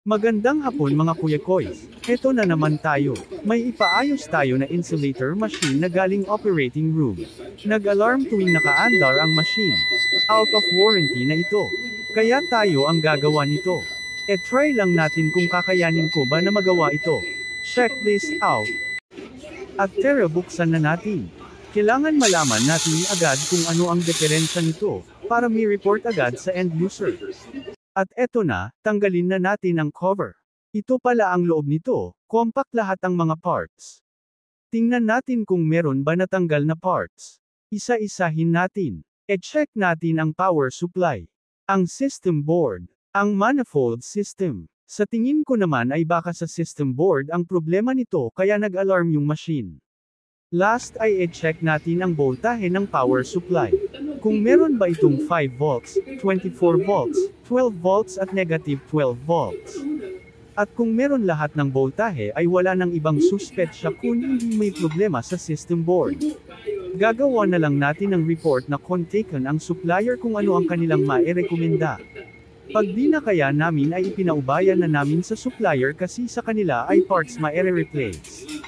Magandang hapon mga Kuya Koys. Eto na naman tayo. May ipaayos tayo na insulator machine na galing operating room. Nag-alarm tuwing nakaandar ang machine. Out of warranty na ito. Kaya tayo ang gagawa nito. E-try lang natin kung kakayanin ko ba na magawa ito. Checklist out. At tara buksan na natin. Kailangan malaman natin agad kung ano ang diferensya nito, para may report agad sa end user. At eto na, tanggalin na natin ang cover. Ito pala ang loob nito, compact lahat ang mga parts. Tingnan natin kung meron ba natanggal na parts. Isa-isahin natin. E-check natin ang power supply. Ang system board. Ang manifold system. Sa tingin ko naman ay baka sa system board ang problema nito kaya nag-alarm yung machine. Last ay e-check natin ang voltahe ng power supply. Kung meron ba itong 5 volts, 24 volts, 12 volts at negative 12 volts. At kung meron lahat ng voltahe ay wala nang ibang suspetsya kung hindi may problema sa system board. Gagawa na lang natin ng report na kontaken ang supplier kung ano ang kanilang mairekomenda. Pag di na kaya namin ay ipinaubayan na namin sa supplier kasi sa kanila ay parts maire-replace.